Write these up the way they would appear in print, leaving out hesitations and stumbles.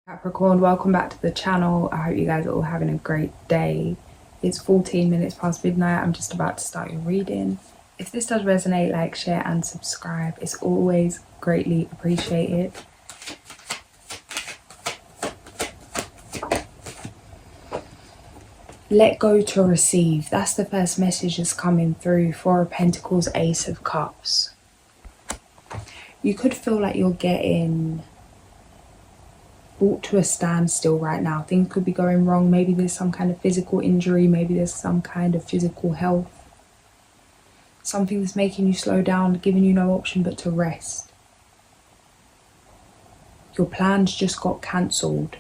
Capricorn, welcome back to the channel. I hope you guys are all having a great day. It's 14 minutes past midnight. I'm just about to start your reading. If this does resonate, like, share and subscribe. It's always greatly appreciated. Let go to receive. That's the first message that's coming through. Four of Pentacles, Ace of Cups. You could feel like you're getting brought to a standstill right now. Things could be going wrong. Maybe there's some kind of physical injury. Maybe there's some kind of physical health. Something that's making you slow down, giving you no option but to rest. Your plans just got cancelled.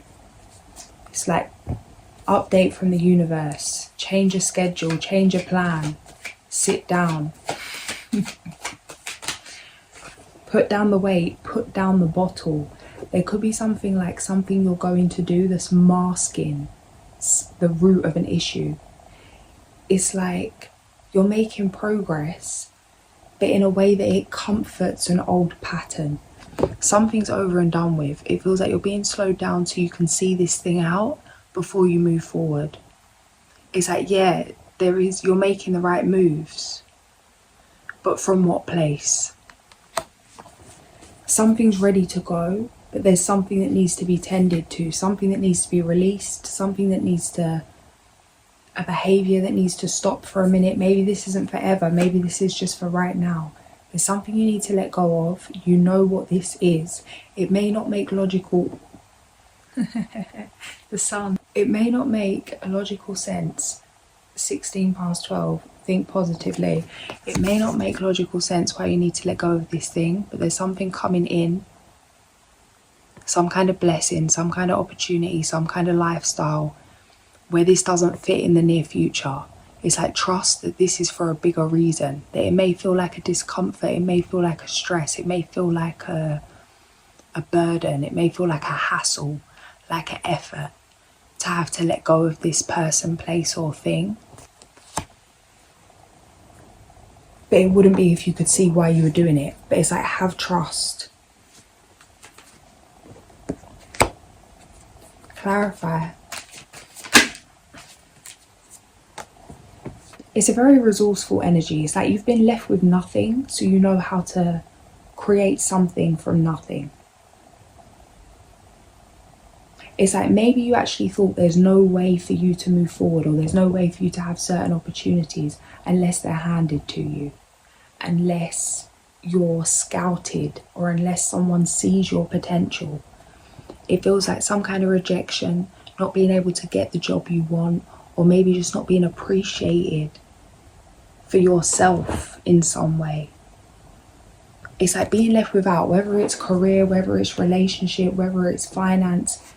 It's like update from the universe. Change your schedule, change your plan. Sit down. Put down the weight, put down the bottle. There could be something you're going to do that's masking the root of an issue. It's like you're making progress, but in a way that it comforts an old pattern. Something's over and done with. It feels like you're being slowed down so you can see this thing out before you move forward. It's like, yeah, you're making the right moves, but from what place? Something's ready to go, but there's something that needs to be tended to, something that needs to be released, something that a behavior that needs to stop for a minute. Maybe this isn't forever, maybe this is just for right now. There's something you need to let go of. You know what this is. It may not make logical the sun. It may not make a logical sense. 16 past 12. Think positively. It may not make logical sense why you need to let go of this thing, but there's something coming in. Some kind of blessing, some kind of opportunity, some kind of lifestyle where this doesn't fit in the near future. It's like, trust that this is for a bigger reason. That it may feel like a discomfort, it may feel like a stress, it may feel like a burden, it may feel like a hassle, like an effort to have to let go of this person, place or thing. But it wouldn't be if you could see why you were doing it. But it's like, have trust. Clarify. It's a very resourceful energy. It's like you've been left with nothing, so you know how to create something from nothing. It's like maybe you actually thought there's no way for you to move forward, or there's no way for you to have certain opportunities unless they're handed to you, unless you're scouted, or unless someone sees your potential. It feels like some kind of rejection, not being able to get the job you want, or maybe just not being appreciated for yourself in some way. It's like being left without, whether it's career, whether it's relationship, whether it's finance.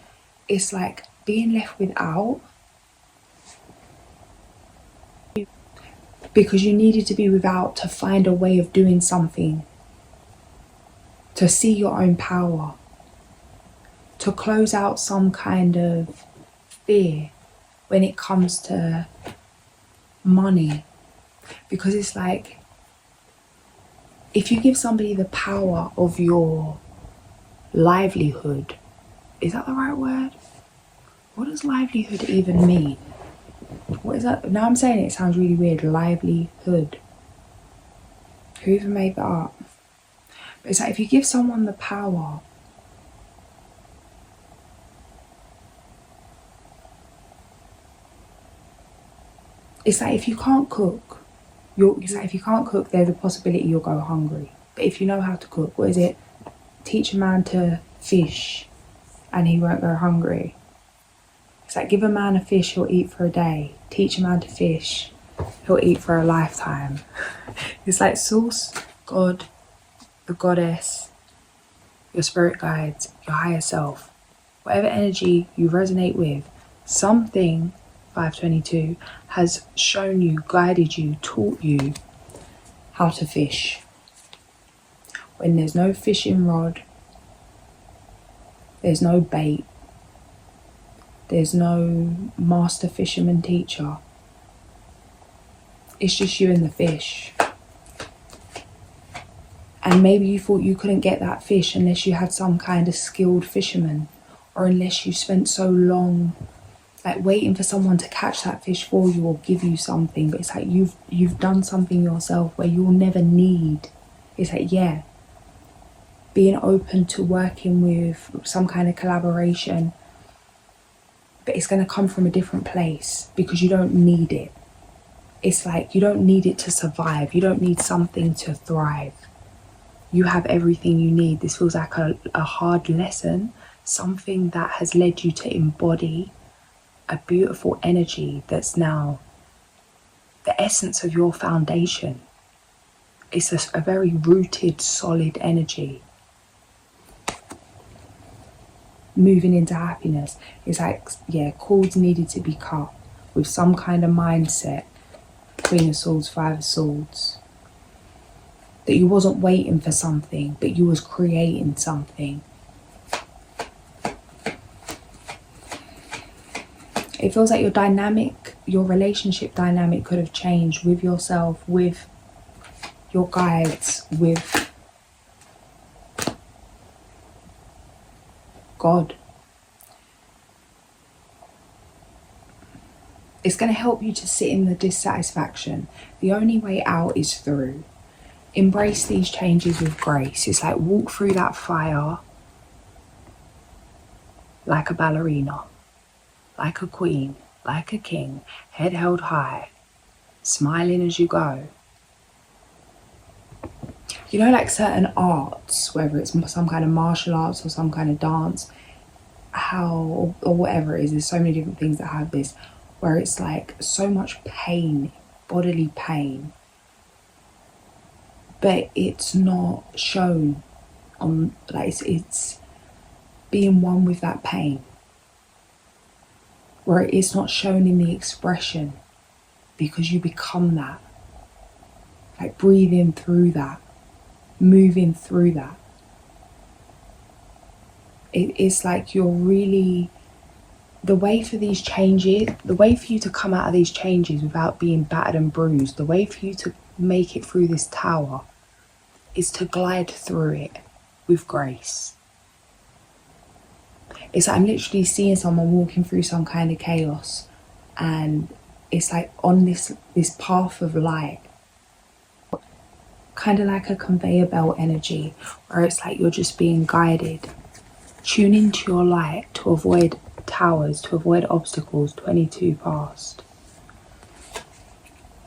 It's like being left without because you needed to be without to find a way of doing something, to see your own power, to close out some kind of fear when it comes to money. Because it's like, if you give somebody the power of your livelihood, is that the right word? What does livelihood even mean? What is that? Now I'm saying it sounds really weird. Livelihood. Who even made that up? But it's like, if you give someone the power, it's like if you can't cook, there's a possibility you'll go hungry. But if you know how to cook, what is it? Teach a man to fish and he won't go hungry. It's like, give a man a fish, he'll eat for a day. Teach a man to fish, he'll eat for a lifetime. It's like source, God, the goddess, your spirit guides, your higher self, whatever energy you resonate with, something, 522, has shown you, guided you, taught you how to fish. When there's no fishing rod, there's no bait, there's no master fisherman teacher. It's just you and the fish. And maybe you thought you couldn't get that fish unless you had some kind of skilled fisherman, or unless you spent so long like waiting for someone to catch that fish for you or give you something. But it's like you've done something yourself where you'll never need. It's like, yeah, being open to working with some kind of collaboration, but it's going to come from a different place because you don't need it. It's like you don't need it to survive. You don't need something to thrive. You have everything you need. This feels like a hard lesson, something that has led you to embody a beautiful energy that's now the essence of your foundation. It's a very rooted, solid energy. Moving into happiness. It's like, yeah, cords needed to be cut with some kind of mindset. Queen of Swords, Five of Swords. That you wasn't waiting for something, but you was creating something. It feels like your relationship dynamic could have changed with yourself, with your guides, with God. It's going to help you to sit in the dissatisfaction. The only way out is through. Embrace these changes with grace. It's like walk through that fire like a ballerina, like a queen, like a king, head held high, smiling as you go. You know, like certain arts, whether it's some kind of martial arts or some kind of dance, or whatever it is, there's so many different things that have this, where it's like so much pain, bodily pain, but it's not shown on, like it's being one with that pain, where it's not shown in the expression because you become that, like breathing through that, moving through that. It's like you're really, the way for these changes, the way for you to come out of these changes without being battered and bruised, the way for you to make it through this tower is to glide through it with grace. It's like I'm literally seeing someone walking through some kind of chaos, and it's like on this path of light, kind of like a conveyor belt energy, where it's like you're just being guided. Tune into your light to avoid towers, to avoid obstacles 22 past.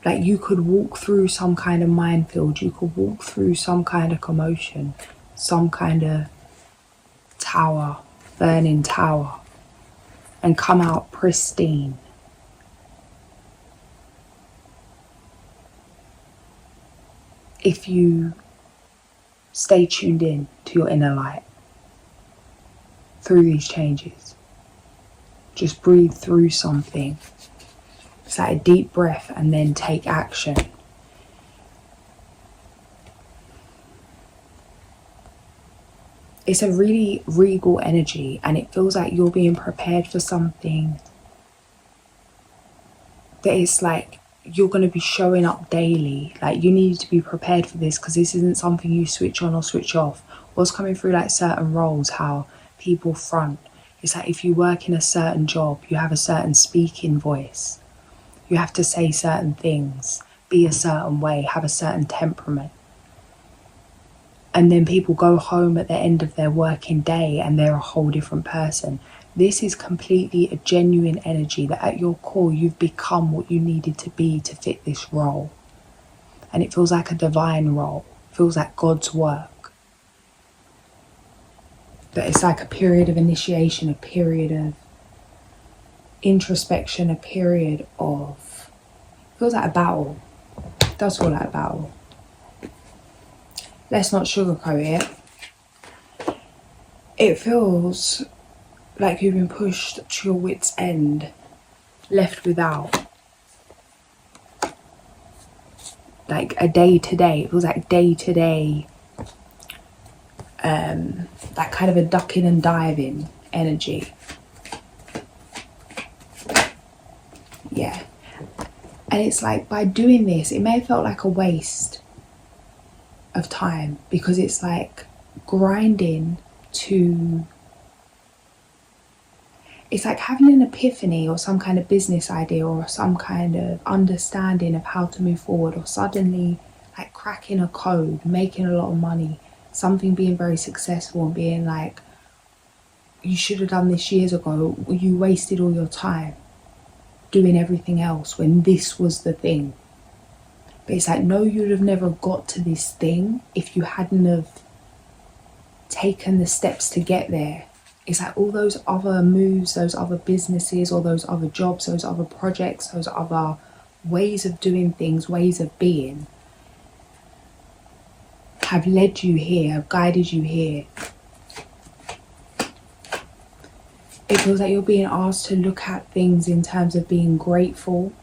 Like you could walk through some kind of minefield, you could walk through some kind of commotion, some kind of tower, burning tower, and come out pristine. If you stay tuned in to your inner light through these changes, just breathe through something. It's like a deep breath and then take action. It's a really regal energy, and it feels like you're being prepared for something that is like you're going to be showing up daily. Like you need to be prepared for this because this isn't something you switch on or switch off. What's coming through like certain roles, how people front. It's like if you work in a certain job, you have a certain speaking voice. You have to say certain things, be a certain way, have a certain temperament. And then people go home at the end of their working day and they're a whole different person. This is completely a genuine energy that at your core you've become what you needed to be to fit this role. And it feels like a divine role. It feels like God's work. But it's like a period of initiation, a period of introspection, a period of, it feels like a battle. It does feel like a battle. Let's not sugarcoat it. It feels like you've been pushed to your wit's end, left without. Like a day to day, it feels like day to day, that kind of a ducking and diving energy. Yeah. And it's like by doing this, it may have felt like a waste of time because it's like grinding to it's like having an epiphany or some kind of business idea or some kind of understanding of how to move forward, or suddenly like cracking a code, making a lot of money, something being very successful and being like, you should have done this years ago, you wasted all your time doing everything else when this was the thing. But it's like, no, you'd have never got to this thing if you hadn't have taken the steps to get there. It's like all those other moves, those other businesses, or those other jobs, those other projects, those other ways of doing things, ways of being, have led you here, have guided you here. It feels like you're being asked to look at things in terms of being grateful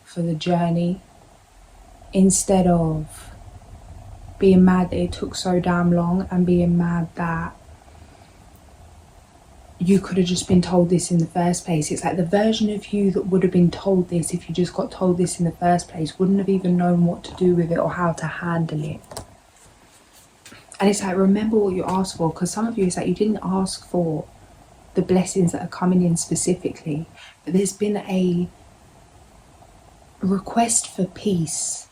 for the journey, instead of being mad that it took so damn long and being mad that you could have just been told this in the first place. It's like the version of you that would have been told this if you just got told this in the first place wouldn't have even known what to do with it or how to handle it. And it's like, remember what you asked for, because some of you, it's like you didn't ask for the blessings that are coming in specifically, but there's been a request for peace.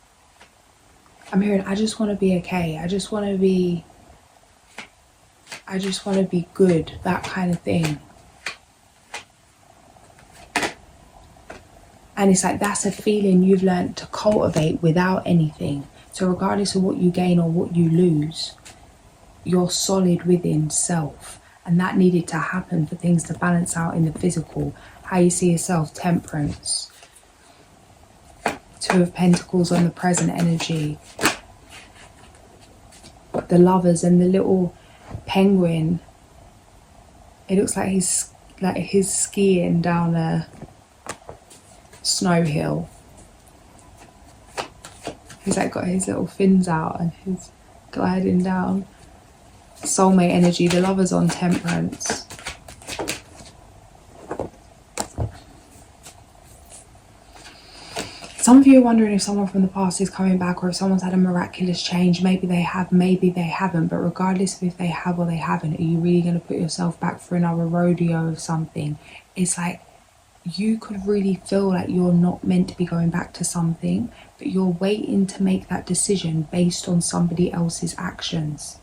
I'm hearing, I just want to be okay, I just want to be good, that kind of thing. And it's like, that's a feeling you've learned to cultivate without anything. So regardless of what you gain or what you lose, you're solid within self. And that needed to happen for things to balance out in the physical. How you see yourself, Temperance. Two of Pentacles on the present energy. The Lovers and the little penguin. It looks like he's skiing down a snow hill. He's like got his little fins out and he's gliding down. Soulmate energy, the Lovers on Temperance. Some of you are wondering if someone from the past is coming back, or if someone's had a miraculous change. Maybe they have, maybe they haven't. But regardless of if they have or they haven't, are you really going to put yourself back for another rodeo of something? It's like you could really feel like you're not meant to be going back to something, but you're waiting to make that decision based on somebody else's actions.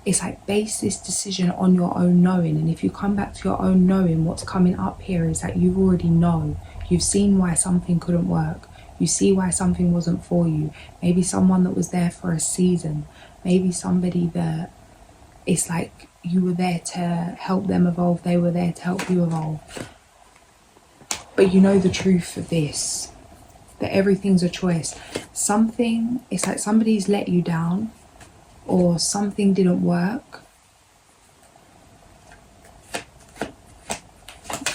It's like, base this decision on your own knowing. And if you come back to your own knowing, what's coming up here is that you already know. You've seen why something couldn't work. You see why something wasn't for you. Maybe someone that was there for a season. Maybe somebody that it's like you were there to help them evolve. They were there to help you evolve. But you know the truth of this, that everything's a choice. Something, it's like somebody's let you down, or something didn't work,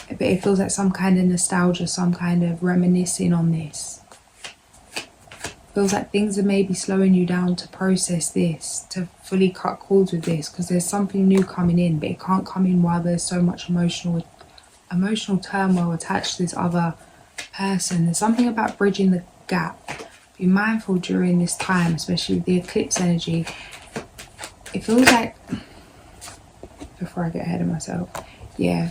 but it feels like some kind of nostalgia, some kind of reminiscing on this. Feels like things are maybe slowing you down to process this, to fully cut cords with this, because there's something new coming in, but it can't come in while there's so much emotional turmoil attached to this other person. There's something about bridging the gap. Be mindful during this time, especially with the eclipse energy. It feels like, before I get ahead of myself, yeah.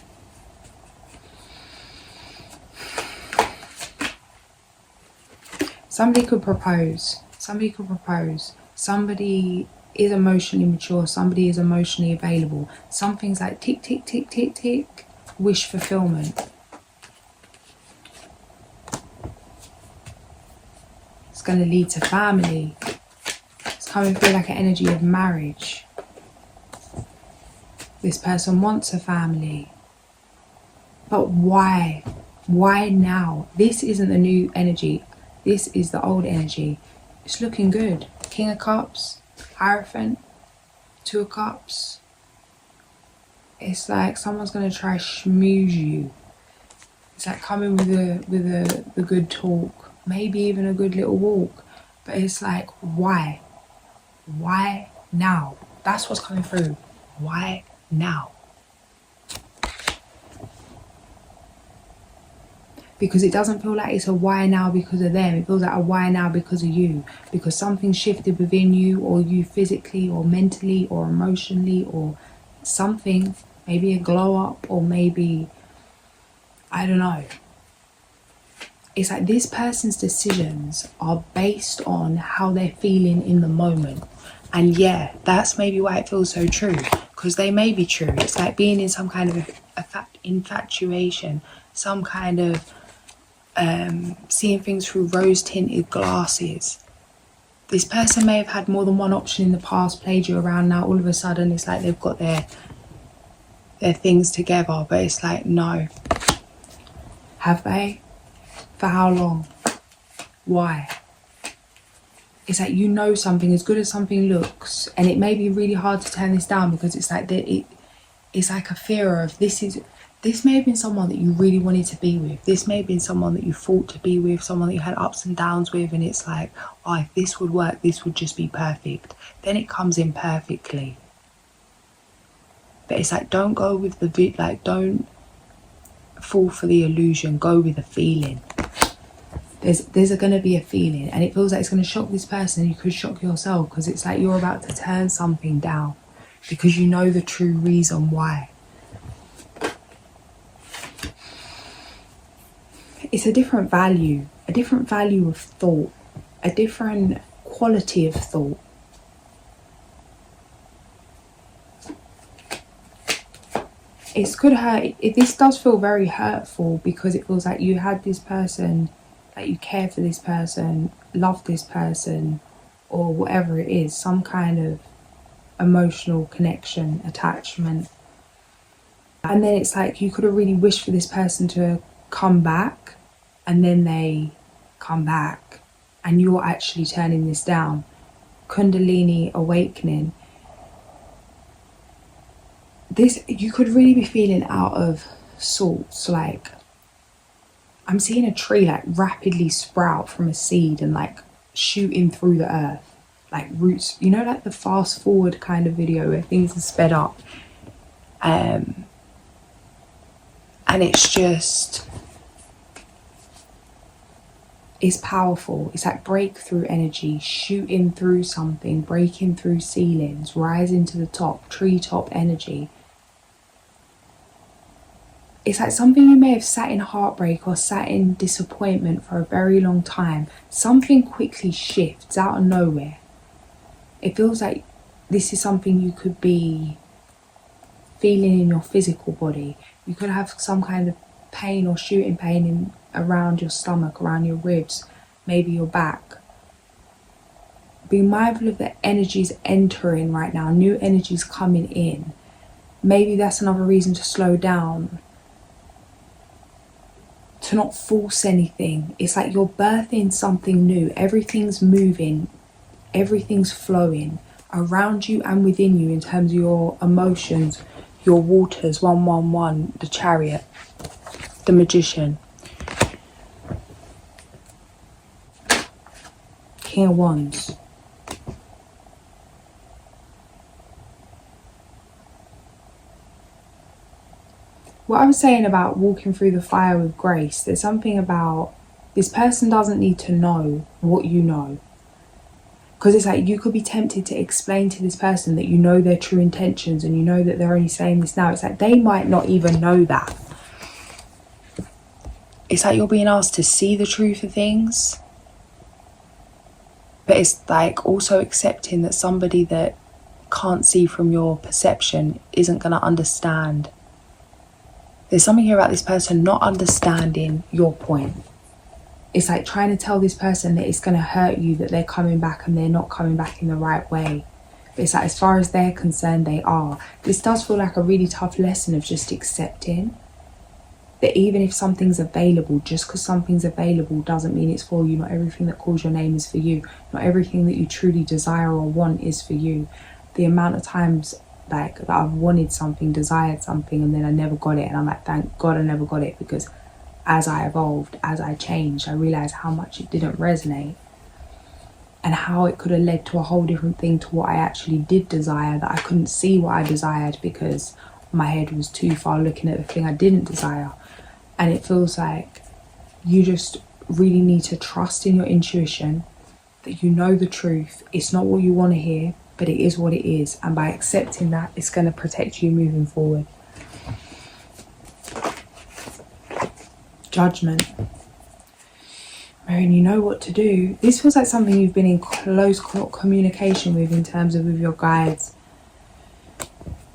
Somebody could propose. Somebody is emotionally mature. Somebody is emotionally available. Something's like tick, tick, tick, tick, tick. Wish fulfillment. It's going to lead to family. It's coming through like an energy of marriage. This person wants a family. But why? Why now? This isn't the new energy. This is the old energy. It's looking good. King of Cups, Hierophant, Two of Cups. It's like someone's going to try schmooze you. It's like coming with the good talk. Maybe even a good little walk. But it's like, why? Why now? That's what's coming through. Why now? Because it doesn't feel like it's a why now because of them. It feels like a why now because of you. Because something shifted within you, or you physically or mentally or emotionally, or something maybe a glow up, or maybe, I don't know. It's like this person's decisions are based on how they're feeling in the moment. And yeah, that's maybe why it feels so true, because they may be true. It's like being in some kind of infatuation, some kind of seeing things through rose-tinted glasses. This person may have had more than one option in the past, played you around. Now all of a sudden it's like they've got their things together, but it's like, no. Have they? For how long? Why? It's like, you know, something, as good as something looks, and it may be really hard to turn this down, because it's like it's like a fear of this may have been someone that you really wanted to be with. This may have been someone that you fought to be with, someone that you had ups and downs with, and it's like, oh, if this would work, this would just be perfect. Then it comes in perfectly. But it's like, don't go with the don't fall for the illusion. Go with the feeling. There's going to be a feeling, and it feels like it's going to shock this person. You could shock yourself, because it's like you're about to turn something down because you know the true reason why. It's a different value of thought, a different quality of thought. It could hurt. This does feel very hurtful, because it feels like you had this person, that you care for this person, love this person, or whatever it is, some kind of emotional connection, attachment. And then it's like you could have really wished for this person to come back, and then they come back, and you're actually turning this down. Kundalini awakening. This, you could really be feeling out of sorts. Like, I'm seeing a tree like rapidly sprout from a seed and like shooting through the earth, like roots, you know, like the fast forward kind of video where things are sped up. And it's just, it's powerful. It's like breakthrough energy, shooting through something, breaking through ceilings, rising to the top, treetop energy. It's like something you may have sat in heartbreak or sat in disappointment for a very long time. Something quickly shifts out of nowhere. It feels like this is something you could be feeling in your physical body. You could have some kind of pain or shooting pain around your stomach, around your ribs, maybe your back. Be mindful of the energies entering right now, new energies coming in. Maybe that's another reason to slow down, to not force anything. It's like you're birthing something new. Everything's moving, everything's flowing around you and within you in terms of your emotions, your waters, 111, the Chariot, the Magician, King of Wands. What I was saying about walking through the fire with grace, there's something about this person doesn't need to know what you know. Because it's like you could be tempted to explain to this person that you know their true intentions and you know that they're only saying this now. It's like they might not even know that. It's like you're being asked to see the truth of things. But it's like also accepting that somebody that can't see from your perception isn't going to understand. There's something here about this person not understanding your point. It's like trying to tell this person that it's going to hurt you, that they're coming back and they're not coming back in the right way. But it's like, as far as they're concerned, they are. This does feel like a really tough lesson of just accepting that even if something's available, just because something's available doesn't mean it's for you. Not everything that calls your name is for you. Not everything that you truly desire or want is for you. The amount of times like that I've wanted something, desired something, and then I never got it, and I'm like, thank God I never got it, because as I evolved, as I changed, I realized how much it didn't resonate and how it could have led to a whole different thing to what I actually did desire, that I couldn't see what I desired because my head was too far looking at the thing I didn't desire. And it feels like you just really need to trust in your intuition, that you know the truth. It's not what you want to hear, but it is what it is. And by accepting that, it's going to protect you moving forward. Judgment. Marion, you know what to do. This feels like something you've been in close communication with in terms of with your guides.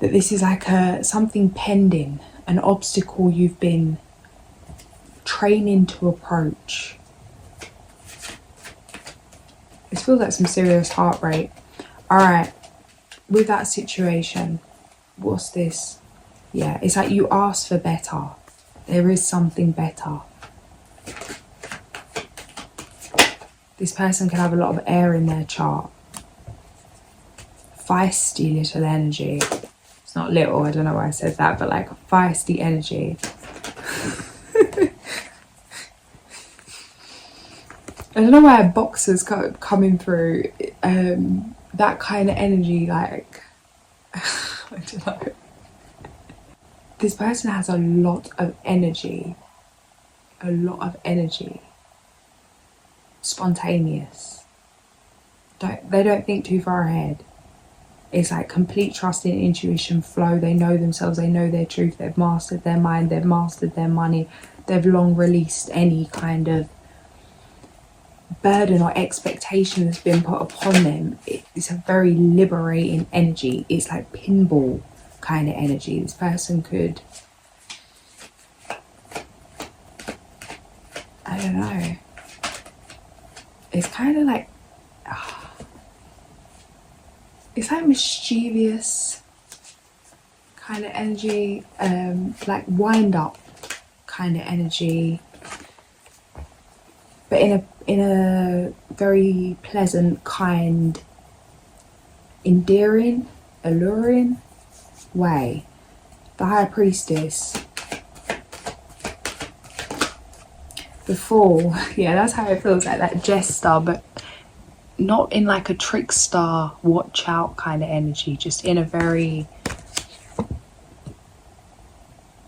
That this is like something pending, an obstacle you've been training to approach. This feels like some serious heartbreak. Alright, with that situation, what's this? Yeah, it's like you asked for better. There is something better. This person can have a lot of air in their chart. Feisty little energy. It's not little, I don't know why I said that, but like feisty energy. I don't know why a boxer's coming through. That kind of energy, like, I don't know. This person has a lot of energy. A lot of energy. Spontaneous. They don't think too far ahead. It's like complete trust in intuition, flow. They know themselves, they know their truth, they've mastered their mind, they've mastered their money, they've long released any kind of burden or expectation that's been put upon them. It's a very liberating energy. It's like pinball kind of energy. This person could, I don't know. It's kind of like, it's like mischievous kind of energy, like wind up kind of energy, but in a very pleasant, kind, endearing, alluring way. The High Priestess. The Fool, yeah, that's how it feels, like that jester, but not in like a trickster, watch out kind of energy, just in a very,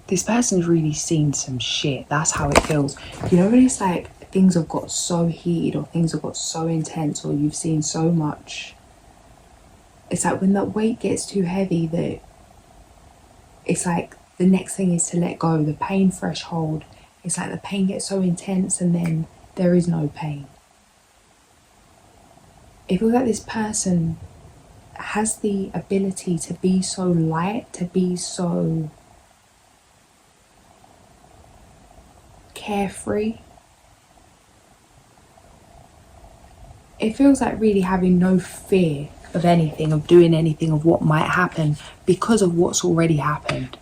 this person's really seen some shit. That's how it feels. You know when it's like things have got so heated or things have got so intense or you've seen so much, it's like when that weight gets too heavy that it's like the next thing is to let go. The pain threshold, it's like the pain gets so intense and then there is no pain. It feels like this person has the ability to be so light, to be so carefree. It feels like really having no fear of anything, of doing anything, of what might happen because of what's already happened.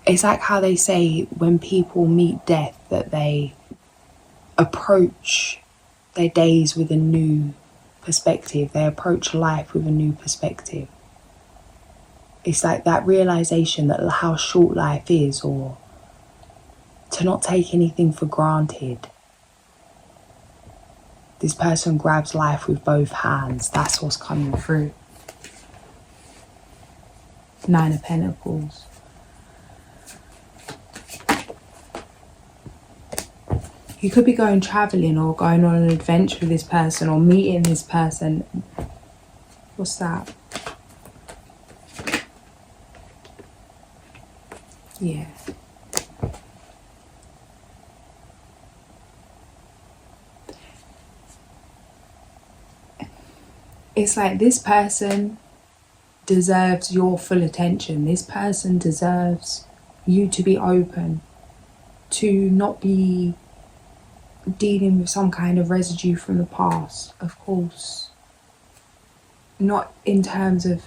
It's like how they say when people meet death that they approach their days with a new perspective. They approach life with a new perspective. It's like that realization that how short life is, or to not take anything for granted. This person grabs life with both hands. That's what's coming through. 9 of Pentacles. You could be going travelling or going on an adventure with this person or meeting this person. What's that? Yeah. It's like this person deserves your full attention. This person deserves you to be open, to not be dealing with some kind of residue from the past, of course. Not in terms of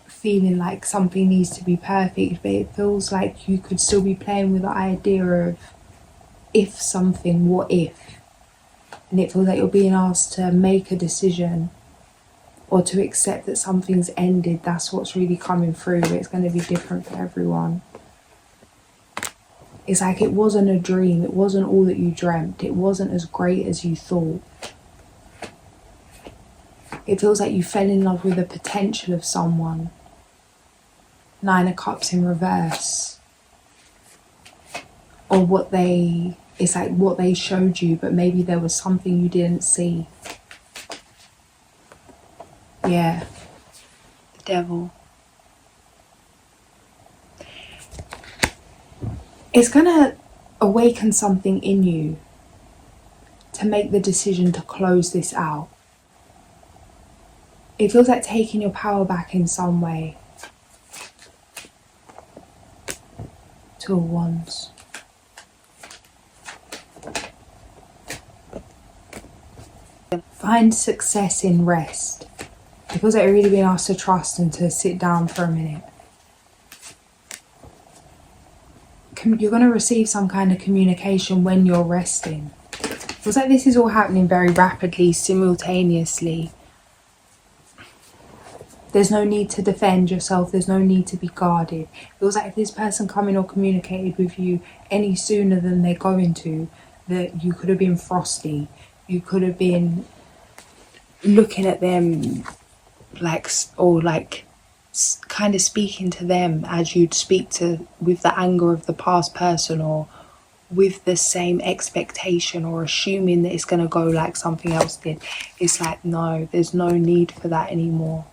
feeling like something needs to be perfect, but it feels like you could still be playing with the idea of if something, what if? And it feels like you're being asked to make a decision or to accept that something's ended. That's what's really coming through. It's going to be different for everyone. It's like it wasn't a dream. It wasn't all that you dreamt. It wasn't as great as you thought. It feels like you fell in love with the potential of someone. 9 of Cups in reverse. Or it's like what they showed you, but maybe there was something you didn't see. Yeah. The Devil. It's gonna awaken something in you to make the decision to close this out. It feels like taking your power back in some way. Two of Wands. Find success in rest. It feels like you're really being asked to trust and to sit down for a minute. You're going to receive some kind of communication when you're resting. It feels like this is all happening very rapidly, simultaneously. There's no need to defend yourself. There's no need to be guarded. It feels like if this person come in or communicated with you any sooner than they're going to, that you could have been frosty. You could have been looking at them like, or like kind of speaking to them as you'd speak to with the anger of the past person, or with the same expectation, or assuming that it's going to go like something else did. It's like, no, there's no need for that anymore.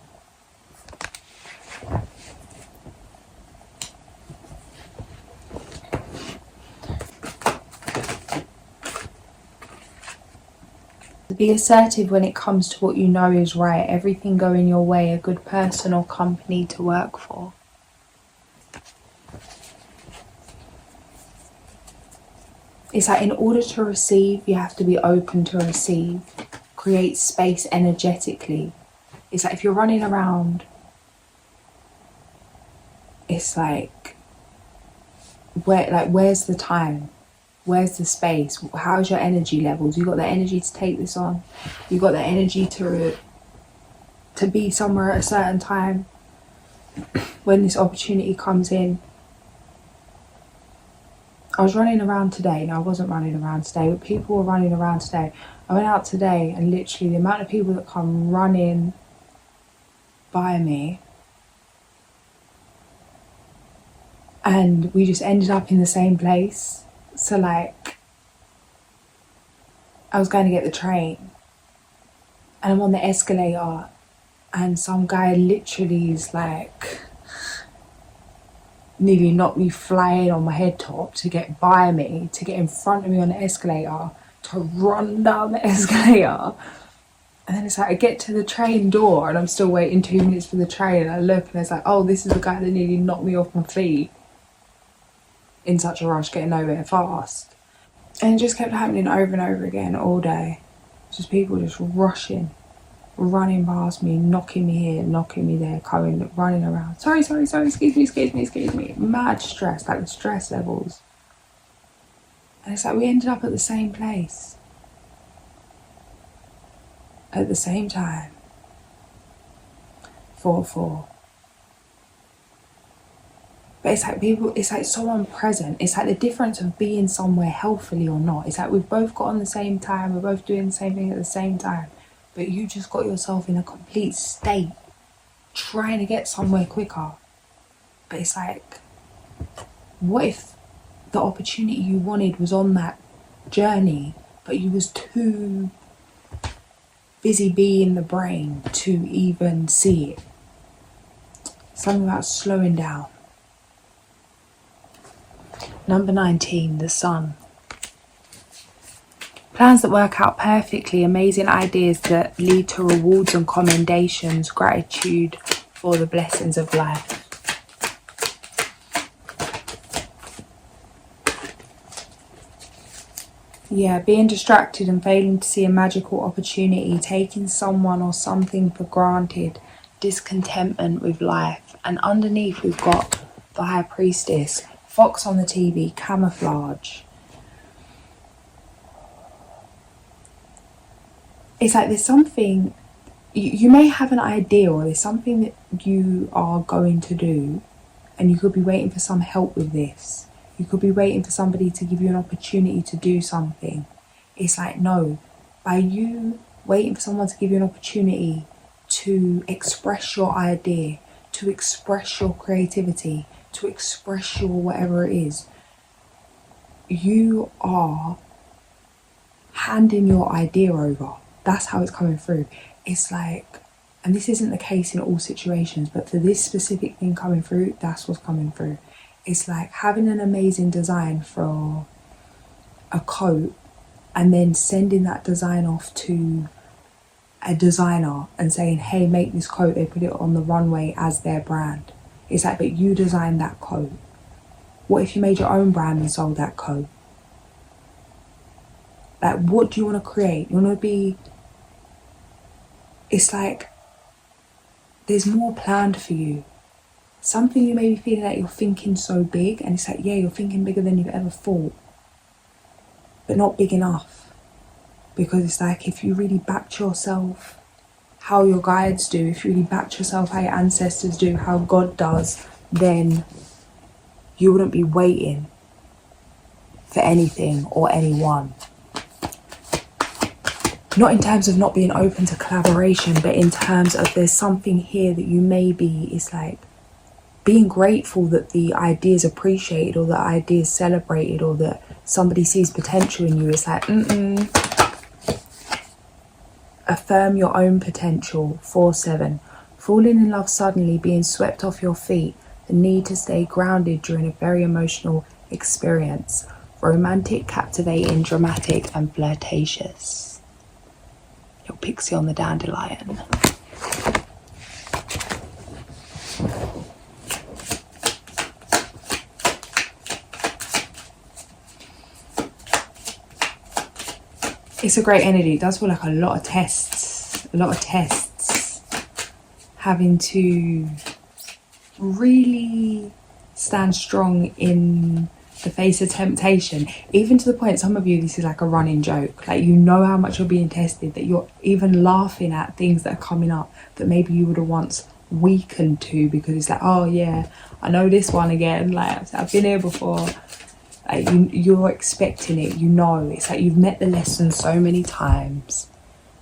Be assertive when it comes to what you know is right. Everything going your way, a good person or company to work for. It's like in order to receive, you have to be open to receive. Create space energetically. It's like if you're running around, it's like, where's the time? Where's the space? How's your energy levels? You got the energy to take this on? You got the energy to be somewhere at a certain time when this opportunity comes in? I was running around today. No, I wasn't running around today, but people were running around today. I went out today and literally the amount of people that come running by me, and we just ended up in the same place. So like, I was going to get the train and I'm on the escalator and some guy literally is like nearly knocked me flying on my head top to get by me, to get in front of me on the escalator, to run down the escalator. And then it's like I get to the train door and I'm still waiting 2 minutes for the train, and I look and it's like, oh, this is the guy that nearly knocked me off my feet in such a rush, getting nowhere fast. And it just kept happening over and over again all day. Just people just running past me, knocking me here, knocking me there, running around. Sorry, excuse me. Mad stress, like the stress levels. And it's like we ended up at the same place. At the same time. 4-4. But it's like so unpresent. It's like the difference of being somewhere healthily or not. It's like we've both got on the same time, we're both doing the same thing at the same time. But you just got yourself in a complete state, trying to get somewhere quicker. But it's like, what if the opportunity you wanted was on that journey, but you was too busy being the brain to even see it? Something about slowing down. Number 19, the Sun. Plans that work out perfectly, amazing ideas that lead to rewards and commendations, gratitude for the blessings of life. Yeah, being distracted and failing to see a magical opportunity, taking someone or something for granted, discontentment with life. And underneath we've got the High Priestess, Fox on the TV, camouflage. It's like there's something, you may have an idea, or there's something that you are going to do, and you could be waiting for some help with this. You could be waiting for somebody to give you an opportunity to do something. It's like, no, by you waiting for someone to give you an opportunity to express your idea, to express your creativity, to express your whatever it is, you are handing your idea over. That's how it's coming through. It's like, and this isn't the case in all situations, but for this specific thing coming through, that's what's coming through. It's like having an amazing design for a coat and then sending that design off to a designer and saying, hey, make this coat. They put it on the runway as their brand. It's like, but you designed that coat. What if you made your own brand and sold that coat? Like, what do you want to create? You want to be... It's like, there's more planned for you. Something you may be feeling like you're thinking so big, and it's like, yeah, you're thinking bigger than you've ever thought, but not big enough. Because it's like, if you really backed yourself how your guides do, if you really backed yourself how your ancestors do, how God does, then you wouldn't be waiting for anything or anyone. Not in terms of not being open to collaboration, but in terms of there's something here that you maybe, it's like being grateful that the idea is appreciated or the idea is celebrated or that somebody sees potential in you. It's like, affirm your own potential. 4-7. Falling in love suddenly, being swept off your feet, the need to stay grounded during a very emotional experience. Romantic, captivating, dramatic and flirtatious. Your pixie on the dandelion. It's a great energy. It does feel like a lot of tests. Having to really stand strong in the face of temptation. Even to the point, some of you, this is like a running joke. Like, you know how much you're being tested, that you're even laughing at things that are coming up that maybe you would have once weakened to, because it's like, oh yeah, I know this one again. Like, I've been here before. Like, you're expecting it, you know. It's like you've met the lesson so many times.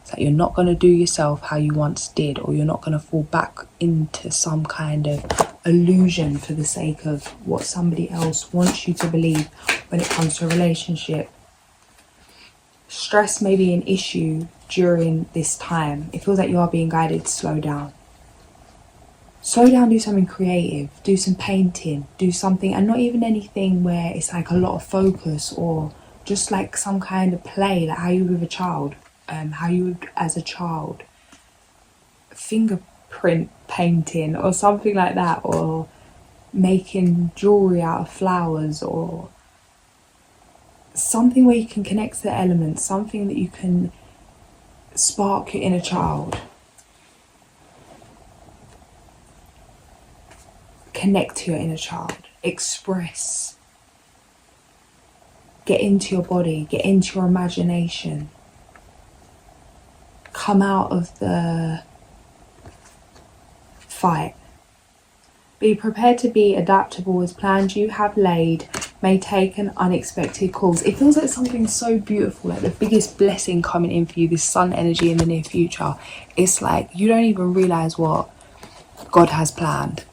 It's like you're not going to do yourself how you once did, or you're not going to fall back into some kind of illusion for the sake of what somebody else wants you to believe when it comes to a relationship. Stress may be an issue during this time. It feels like you are being guided to slow down. Slow down, do something creative, do some painting, do something, and not even anything where it's like a lot of focus, or just like some kind of play, like how you would with a child, how you would as a child, fingerprint painting or something like that, or making jewelry out of flowers, or something where you can connect to the elements, something that you can spark your inner child. Connect to your inner child, express, get into your body, get into your imagination, come out of the fight. Be prepared to be adaptable as plans you have laid may take an unexpected course. It feels like something so beautiful, like the biggest blessing coming in for you, this sun energy in the near future. It's like you don't even realise what God has planned.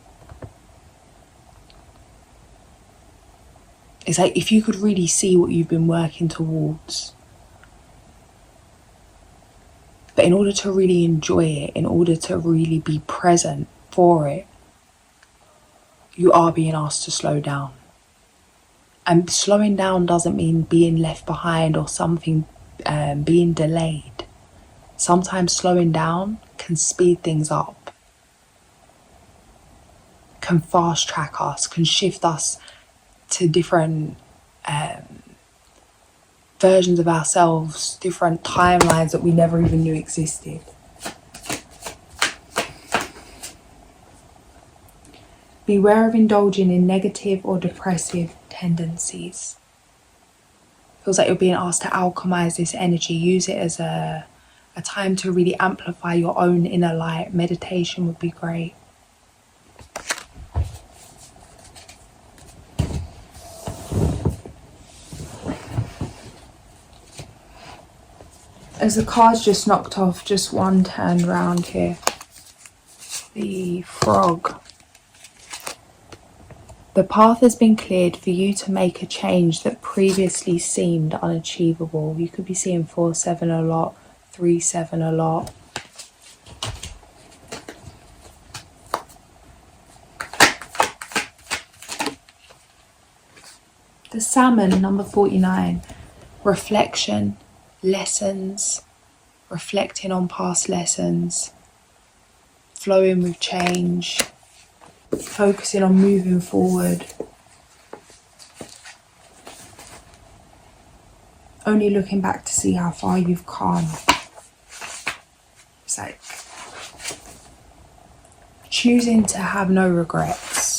It's like if you could really see what you've been working towards. But in order to really enjoy it, in order to really be present for it, you are being asked to slow down. And slowing down doesn't mean being left behind or something being delayed. Sometimes slowing down can speed things up, can fast track us, can shift us to different versions of ourselves, different timelines that we never even knew existed. Beware of indulging in negative or depressive tendencies. Feels like you're being asked to alchemize this energy. Use it as a time to really amplify your own inner light. Meditation would be great. As the cards just knocked off, just one turned round here. The frog. The path has been cleared for you to make a change that previously seemed unachievable. You could be seeing 4-7 a lot, 3-7 a lot. The salmon, number 49. reflection, lessons, reflecting on past lessons, flowing with change, focusing on moving forward, only looking back to see how far you've come. It's like choosing to have no regrets.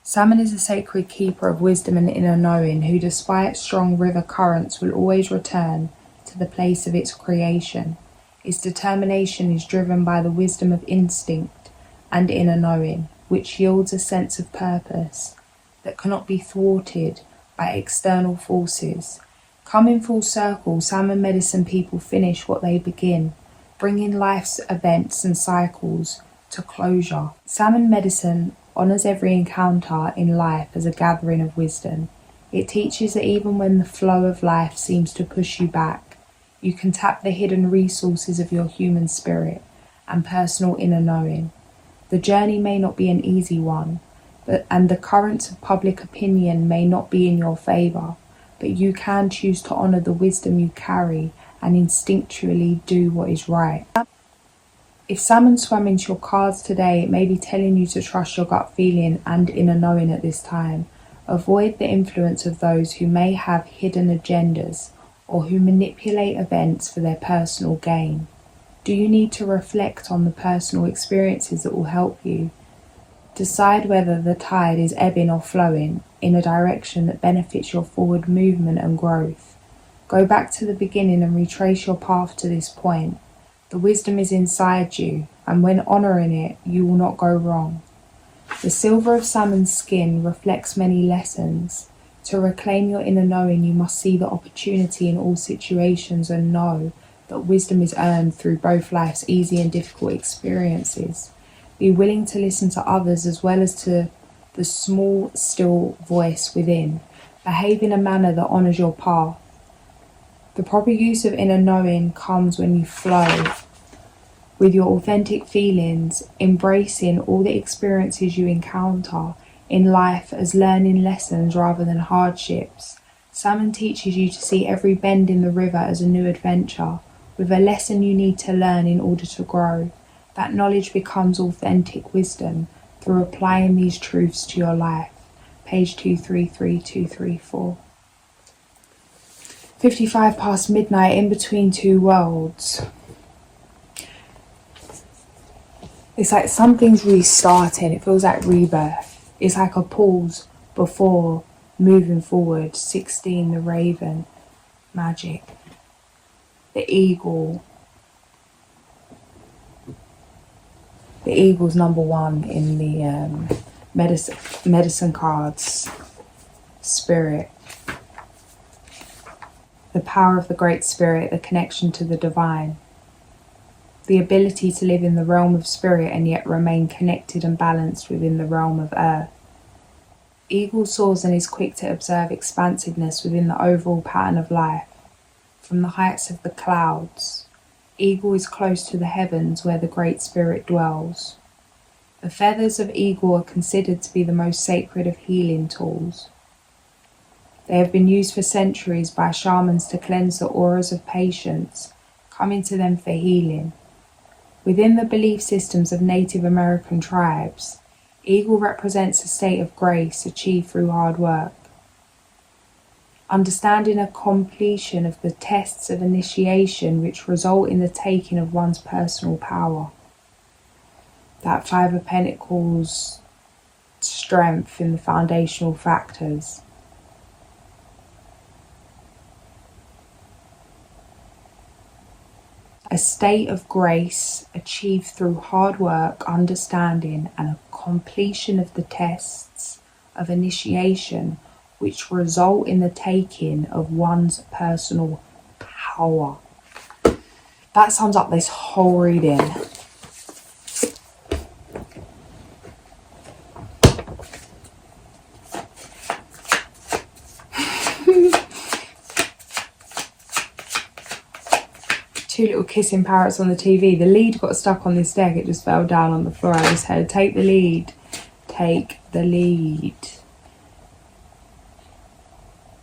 Salmon is a sacred keeper of wisdom and inner knowing, who despite strong river currents will always return to the place of its creation. Its determination is driven by the wisdom of instinct and inner knowing, which yields a sense of purpose that cannot be thwarted by external forces. Coming full circle, salmon medicine people finish what they begin, bringing life's events and cycles to closure. Salmon medicine honours every encounter in life as a gathering of wisdom. It teaches that even when the flow of life seems to push you back, you can tap the hidden resources of your human spirit and personal inner knowing. The journey may not be an easy one, and the currents of public opinion may not be in your favour, but you can choose to honour the wisdom you carry and instinctually do what is right. If salmon swam into your cards today, it may be telling you to trust your gut feeling and inner knowing at this time. Avoid the influence of those who may have hidden agendas or who manipulate events for their personal gain. Do you need to reflect on the personal experiences that will help you? Decide whether the tide is ebbing or flowing in a direction that benefits your forward movement and growth. Go back to the beginning and retrace your path to this point. The wisdom is inside you, and when honouring it, you will not go wrong. The silver of salmon's skin reflects many lessons. To reclaim your inner knowing, you must see the opportunity in all situations and know that wisdom is earned through both life's easy and difficult experiences. Be willing to listen to others as well as to the small, still voice within. Behave in a manner that honours your path. The proper use of inner knowing comes when you flow with your authentic feelings, embracing all the experiences you encounter in life as learning lessons rather than hardships. Salmon teaches you to see every bend in the river as a new adventure, with a lesson you need to learn in order to grow. That knowledge becomes authentic wisdom through applying these truths to your life. Page 233, 234. 55 past midnight, in between two worlds. It's like something's restarting. It feels like rebirth. It's like a pause before moving forward. 16, the raven, magic, the eagle. The eagle's number one in the medicine cards. Spirit. The power of the Great Spirit, the connection to the divine. The ability to live in the realm of spirit and yet remain connected and balanced within the realm of earth. Eagle soars and is quick to observe expansiveness within the overall pattern of life. From the heights of the clouds, eagle is close to the heavens where the Great Spirit dwells. The feathers of eagle are considered to be the most sacred of healing tools. They have been used for centuries by shamans to cleanse the auras of patients coming to them for healing. Within the belief systems of Native American tribes, eagle represents a state of grace achieved through hard work. Understanding a completion of the tests of initiation which result in the taking of one's personal power. That Five of Pentacles strength in the foundational factors. A state of grace achieved through hard work, understanding, and a completion of the tests of initiation which result in the taking of one's personal power. That sums up this whole reading. Two little kissing parrots on the TV. The lead got stuck on this deck. It just fell down on the floor. I just heard, take the lead. Take the lead.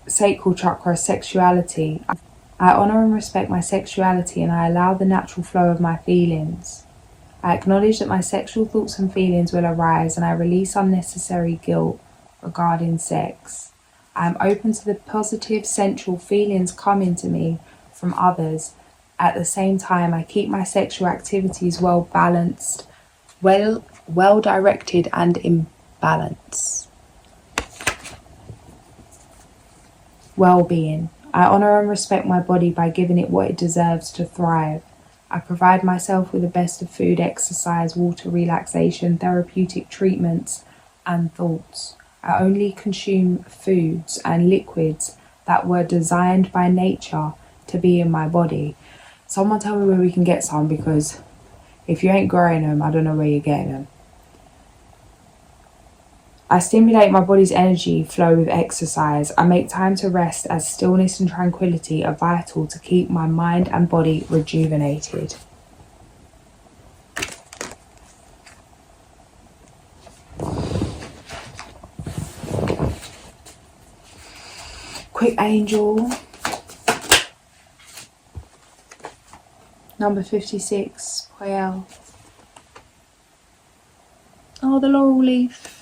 sacral chakra, sexuality. I honour and respect my sexuality and I allow the natural flow of my feelings. I acknowledge that my sexual thoughts and feelings will arise and I release unnecessary guilt regarding sex. I am open to the positive sensual feelings coming to me from others. At the same time, I keep my sexual activities well balanced, well directed and in balance. Well-being. I honour and respect my body by giving it what it deserves to thrive. I provide myself with the best of food, exercise, water, relaxation, therapeutic treatments and thoughts. I only consume foods and liquids that were designed by nature to be in my body. Someone tell me where we can get some, because if you ain't growing them, I don't know where you're getting them. I stimulate my body's energy flow with exercise. I make time to rest as stillness and tranquility are vital to keep my mind and body rejuvenated. Quick angel. Number 56, Poel. Oh, the laurel leaf.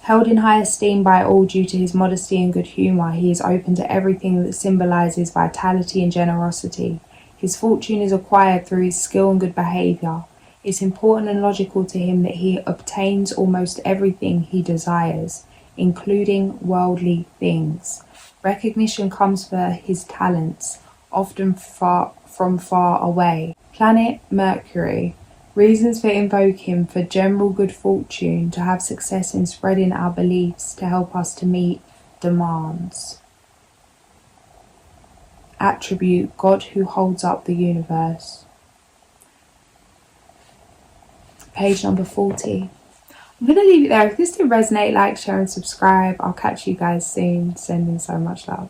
Held in high esteem by all due to his modesty and good humour, he is open to everything that symbolises vitality and generosity. His fortune is acquired through his skill and good behaviour. It's important and logical to him that he obtains almost everything he desires, including worldly things. Recognition comes for his talents, often from far away. Planet Mercury. Reasons for invoking for general good fortune, to have success in spreading our beliefs, to help us to meet demands. Attribute, God who holds up the universe. Page number 40. I'm going to leave it there. If this did resonate, like, share and subscribe. I'll catch you guys soon. Sending so much love.